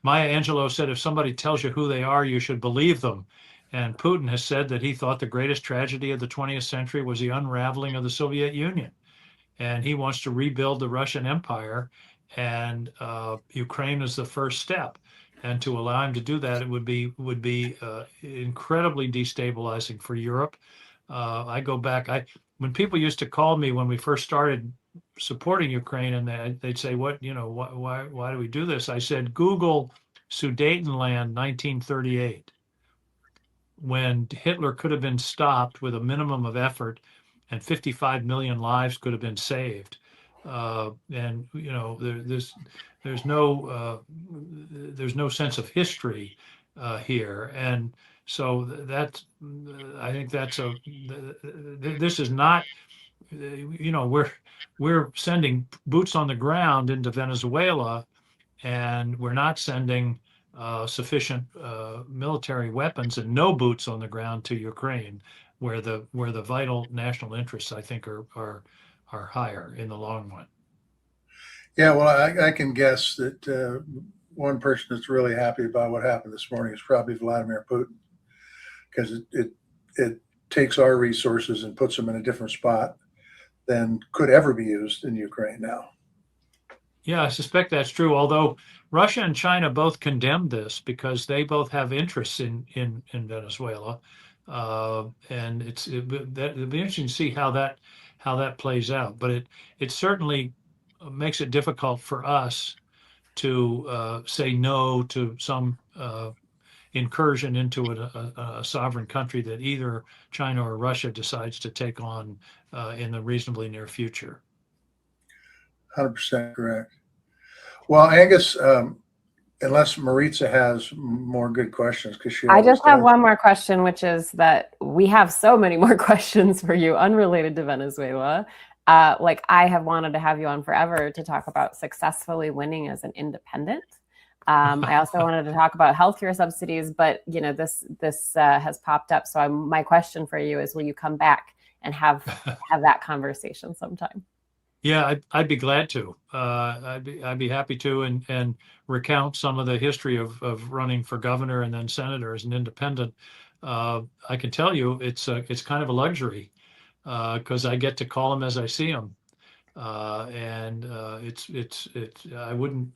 Maya Angelou said, if somebody tells you who they are, you should believe them. And Putin has said that he thought the greatest tragedy of the 20th century was the unraveling of the Soviet Union. And he wants to rebuild the Russian Empire, and Ukraine is the first step. And to allow him to do that, it would be incredibly destabilizing for Europe. I go back, when people used to call me when we first started supporting Ukraine, and they'd say, why do we do this? I said, Google Sudetenland 1938, when Hitler could have been stopped with a minimum of effort and 55 million lives could have been saved. And there's no sense of history here. And so I think this is not, we're sending boots on the ground into Venezuela, and we're not sending sufficient military weapons and no boots on the ground to Ukraine, where the vital national interests, I think, are higher in the long run. Yeah, well, I can guess that one person that's really happy about what happened this morning is probably Vladimir Putin, because it takes our resources and puts them in a different spot than could ever be used in Ukraine now. Yeah, I suspect that's true, although Russia and China both condemned this because they both have interests in Venezuela. And it'll be interesting to see how that plays out. But it certainly makes it difficult for us to say no to some incursion into a sovereign country that either China or Russia decides to take on in the reasonably near future. 100% correct. Well, Angus, unless Maritza has more good questions, because I just have one more question, which is that we have so many more questions for you unrelated to Venezuela. I have wanted to have you on forever to talk about successfully winning as an independent. I also wanted to talk about healthcare subsidies, but this has popped up. So my question for you is, will you come back and have that conversation sometime? Yeah, I'd be glad to. I'd be happy to, and recount some of the history of running for governor and then senator as an independent. I can tell you it's kind of a luxury because I get to call them as I see them, and I wouldn't,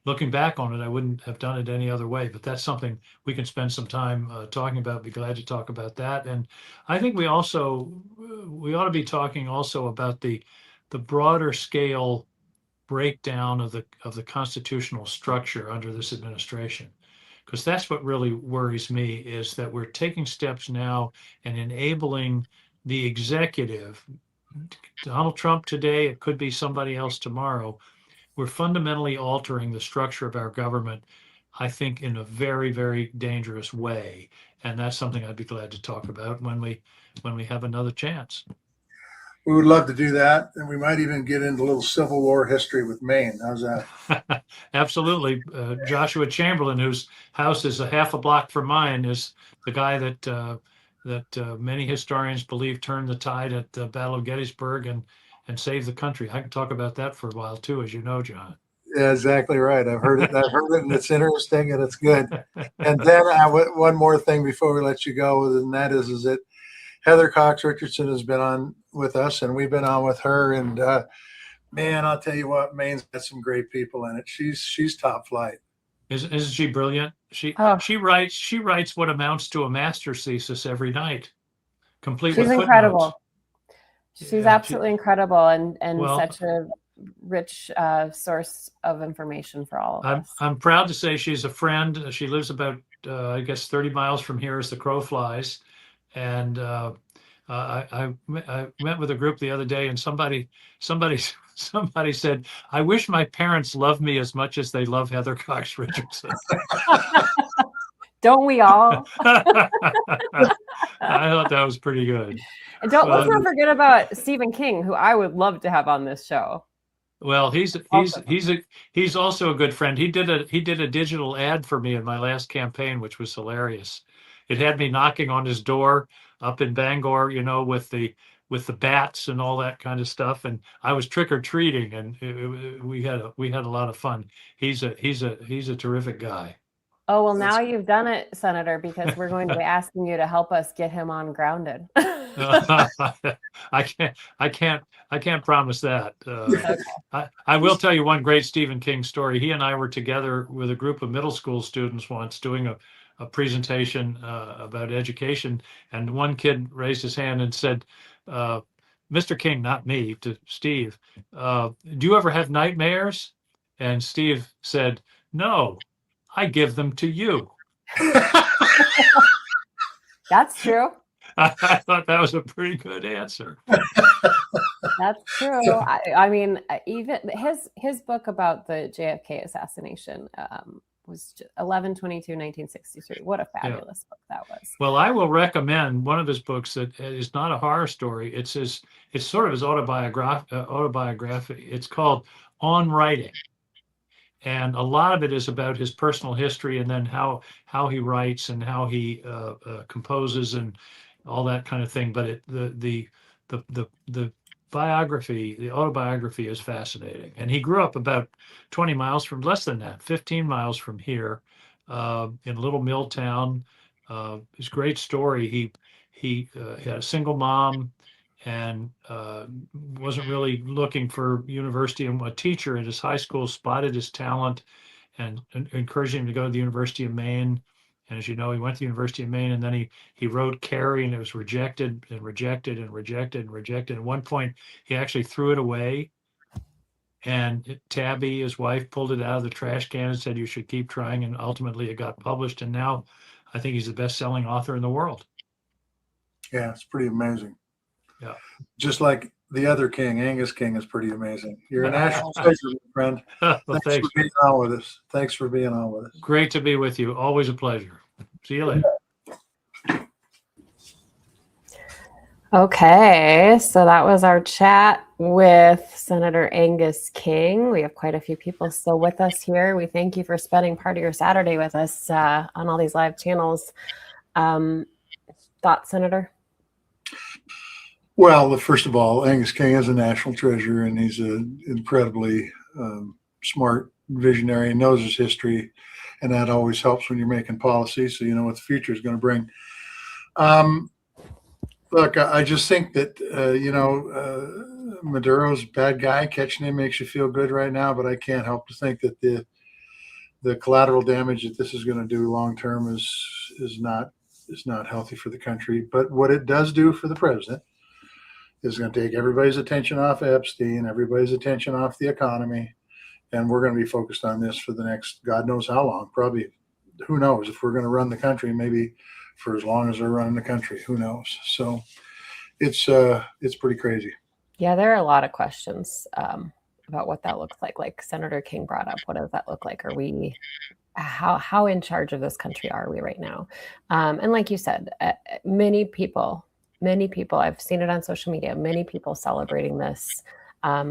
looking back on it, I wouldn't have done it any other way. But that's something we can spend some time talking about. Be glad to talk about that. And I think we ought to be talking also about the broader scale breakdown of the constitutional structure under this administration, because that's what really worries me, is that we're taking steps now and enabling the executive. Donald Trump today, it could be somebody else tomorrow. We're fundamentally altering the structure of our government, I think, in a very, very dangerous way. And that's something I'd be glad to talk about when we have another chance. We would love to do that, and we might even get into a little Civil War history with Maine. How's that? Absolutely. Joshua Chamberlain, whose house is a half a block from mine, is the guy that many historians believe turned the tide at the Battle of Gettysburg and saved the country. I can talk about that for a while too, as you know, John. Yeah, exactly right. I've heard it, and it's interesting and it's good. And then one more thing before we let you go, and that is that Heather Cox Richardson has been on with us, and we've been on with her, and Man, I'll tell you what, Maine's got some great people in it. She's top flight. Isn't she brilliant? Oh, She writes what amounts to a master's thesis every night, complete she's with footnotes. incredible. She's Yeah. absolutely incredible and Well, such a rich source of information for all of us. I'm proud to say she's a friend. She lives about I guess 30 miles from here as the crow flies, and I met with a group the other day, and somebody somebody said, "I wish my parents loved me as much as they love Heather Cox Richardson." Don't we all? I thought that was pretty good. And let's not forget about Stephen King, who I would love to have on this show. Well, he's also a good friend. He did a digital ad for me in my last campaign, which was hilarious. It had me knocking on his door up in Bangor, with the bats and all that kind of stuff, and I was trick or treating, and we had a lot of fun. He's a terrific guy. Oh, well, now you've done it, Senator, because we're going to be asking you to help us get him on Grounded. I can't promise that. I will tell you one great Stephen King story. He and I were together with a group of middle school students once doing a presentation about education, and one kid raised his hand and said, "Mr. King," not me, to Steve, "do you ever have nightmares?" And Steve said, "No, I give them to you." That's true. I thought that was a pretty good answer. That's true. I mean, even his book about the JFK assassination was 11/22/1963. What a fabulous book that was. Well, I will recommend one of his books that is not a horror story. It's sort of his autobiography. It's called On Writing. And a lot of it is about his personal history, and then how he writes and how he composes and all that kind of thing. But the biography, the autobiography, is fascinating. And he grew up about 20 miles from, less than that, 15 miles from here, in a little mill town. His great story. He had a single mom, and wasn't really looking for university. And a teacher at his high school spotted his talent and encouraged him to go to the University of Maine. And as you know, he went to the University of Maine, and then he wrote Carrie, and it was rejected and rejected and rejected and rejected. At one point, he actually threw it away. And Tabby, his wife, pulled it out of the trash can and said, "You should keep trying." And ultimately it got published. And now I think he's the best-selling author in the world. Yeah, it's pretty amazing. Yeah. Just like the other king, Angus King, is pretty amazing. You're a national treasure, my friend. Well, Thanks for being on with us. Thanks for being on with us. Great to be with you. Always a pleasure. See you later. Okay, so that was our chat with Senator Angus King. We have quite a few people still with us here. We thank you for spending part of your Saturday with us on all these live channels. Thoughts, Senator? Well, first of all, Angus King is a national treasure, and he's an incredibly smart visionary and knows his history, and that always helps when you're making policy, so you know what the future is going to bring. Look, I just think that, Maduro's a bad guy. Catching him makes you feel good right now, but I can't help to think that the collateral damage that this is going to do long term is not healthy for the country. But what it does do for the president is going to take everybody's attention off Epstein, everybody's attention off the economy, and we're going to be focused on this for the next God knows how long. Probably, who knows, if we're going to run the country, maybe for as long as they're running the country, who knows? So it's pretty crazy. Yeah, there are a lot of questions about what that looks like. Like Senator King brought up, what does that look like? Are we, how in charge of this country are we right now? And like you said, many people, I've seen it on social media, many people celebrating this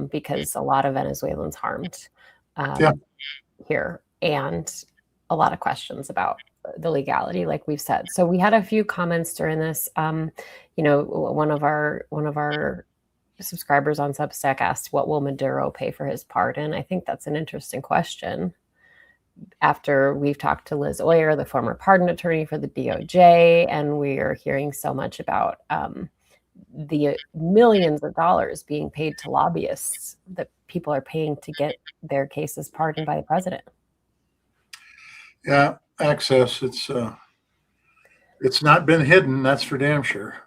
because a lot of Venezuelans harmed here, and a lot of questions about the legality, like we've said. So we had a few comments during this. One of our subscribers on Substack asked, what will Maduro pay for his pardon? I think that's an interesting question. After we've talked to Liz Oyer, the former pardon attorney for the DOJ, and we are hearing so much about the millions of dollars being paid to lobbyists that people are paying to get their cases pardoned by the president. Yeah, access. It's not been hidden. That's for damn sure.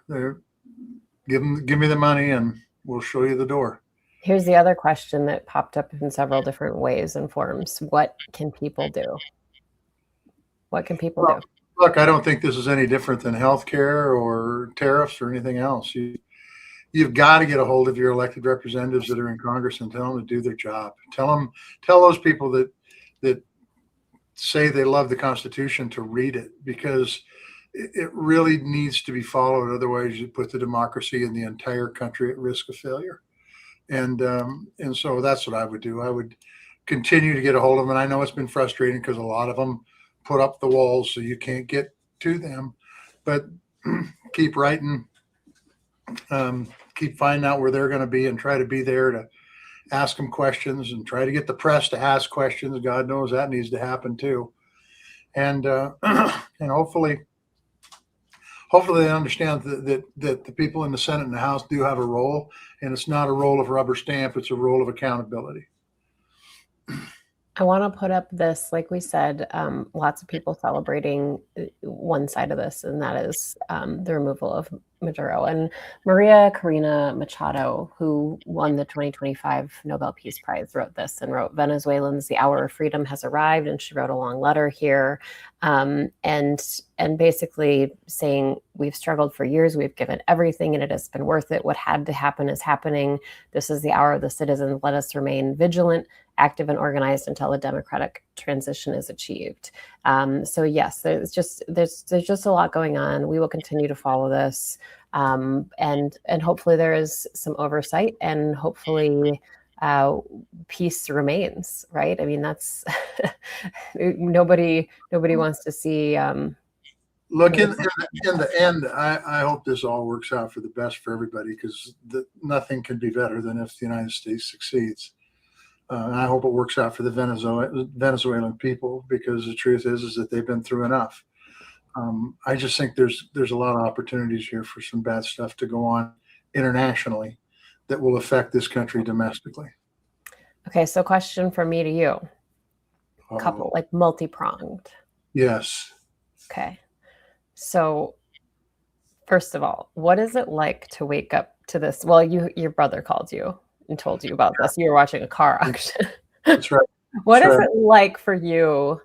Give me the money, and we'll show you the door. Here's the other question that popped up in several different ways and forms. What can people do? What can people do? Look, I don't think this is any different than healthcare or tariffs or anything else. You've got to get a hold of your elected representatives that are in Congress and tell them to do their job. Tell those people that say they love the Constitution to read it, because it really needs to be followed. Otherwise, you put the democracy and the entire country at risk of failure. And so that's what I would do. I would continue to get a hold of them. And I know it's been frustrating because a lot of them put up the walls so you can't get to them. But keep writing, keep finding out where they're going to be, and try to be there to ask them questions, and try to get the press to ask questions. God knows that needs to happen too. And and hopefully they understand that the people in the Senate and the House do have a role, and it's not a role of rubber stamp. It's a role of accountability. I want to put up this, like we said, lots of people celebrating one side of this, and that is the removal of Maduro. And Maria Corina Machado, who won the 2025 Nobel Peace Prize, wrote this and wrote, "Venezuelans, the hour of freedom has arrived." And she wrote a long letter here, and basically saying, we've struggled for years, we've given everything, and it has been worth it. What had to happen is happening. This is the hour of the citizens. Let us remain vigilant, active, and organized until a democratic transition is achieved. So yes, there's just a lot going on. We will continue to follow this, and hopefully there is some oversight, and hopefully peace remains. Right? I mean, that's nobody wants to see. Look, in the end, I hope this all works out for the best for everybody, because nothing can be better than if the United States succeeds. And I hope it works out for the Venezuelan people, because the truth is that they've been through enough. I just think there's a lot of opportunities here for some bad stuff to go on internationally that will affect this country domestically. Okay, so question from me to you. Couple, like multi-pronged. Yes. Okay. So first of all, what is it like to wake up to this? Well, your brother called you and told you about this. You were watching a car auction. That's right. What is it like for you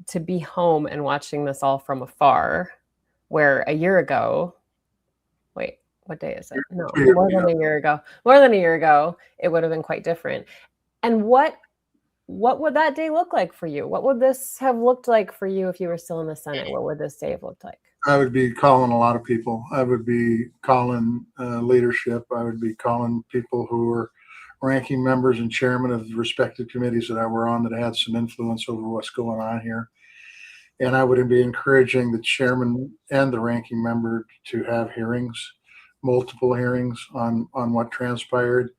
to be home and watching this all from afar, where a year ago, wait, what day is it? No, more than a year ago, it would have been quite different. And what would that day look like for you? What would this have looked like for you if you were still in the Senate? What would this day have looked like? I would be calling a lot of people. I would be calling leadership. I would be calling people who were ranking members and chairmen of the respective committees that I were on that had some influence over what's going on here. And I would be encouraging the chairman and the ranking member to have hearings, multiple hearings on what transpired.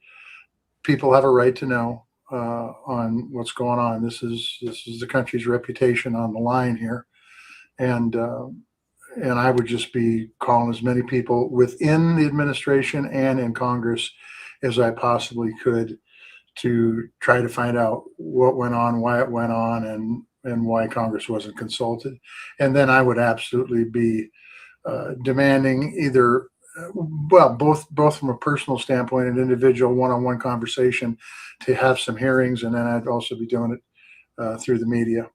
People have a right to know on what's going on. This is the country's reputation on the line here. And I would just be calling as many people within the administration and in Congress as I possibly could to try to find out what went on, why it went on, and why Congress wasn't consulted. And then I would absolutely be demanding either, both from a personal standpoint and individual one-on-one conversation, to have some hearings, and then I'd also be doing it through the media.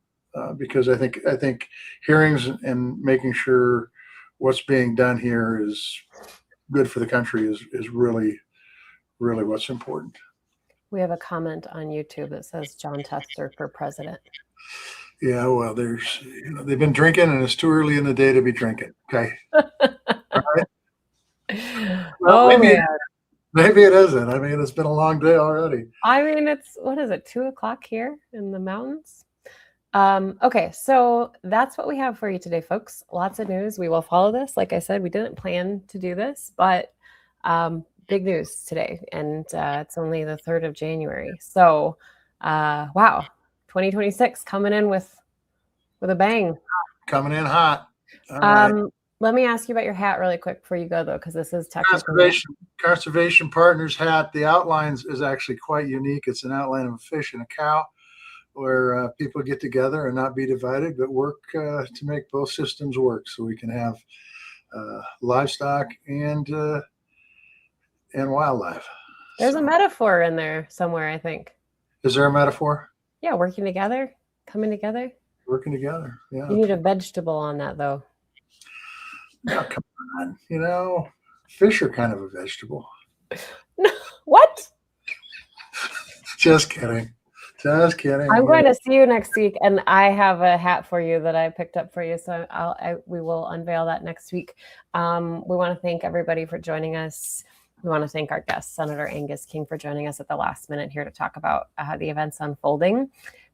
Because I think hearings and making sure what's being done here is good for the country is really, really what's important. We have a comment on YouTube that says John Tester for president. Yeah, well, they've been drinking, and it's too early in the day to be drinking. Okay. All right. Well, maybe it isn't. I mean, it's been a long day already. I mean, what is it, 2:00 here in the mountains? Okay, so that's what we have for you today, folks. Lots of news. We will follow this. Like I said, we didn't plan to do this, but big news today, and it's only the 3rd of January. So, wow, 2026 coming in with a bang. Coming in hot. All right. Let me ask you about your hat really quick before you go, though, because this is technically Conservation Partners hat. The outlines is actually quite unique. It's an outline of a fish and a cow, where people get together and not be divided, but work to make both systems work, so we can have livestock and wildlife. There's a metaphor in there somewhere, I think. Is there a metaphor? Yeah, working together, coming together. Working together. Yeah. You need a vegetable on that, though. Now, come on. You know, fish are kind of a vegetable. What? Just kidding. Just kidding. I'm going to see you next week, and I have a hat for you that I picked up for you. So we will unveil that next week. We want to thank everybody for joining us. We want to thank our guest, Senator Angus King, for joining us at the last minute here to talk about the events unfolding.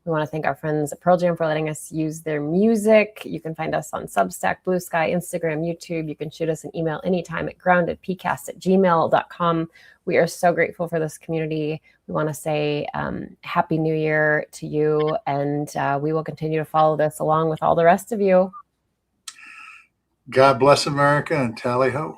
We want to thank our friends at Pearl Jam for letting us use their music. You can find us on Substack, Blue Sky, Instagram, YouTube. You can shoot us an email anytime at groundedpcast@gmail.com. We are so grateful for this community. We want to say Happy New Year to you, and we will continue to follow this along with all the rest of you. God bless America and tally ho.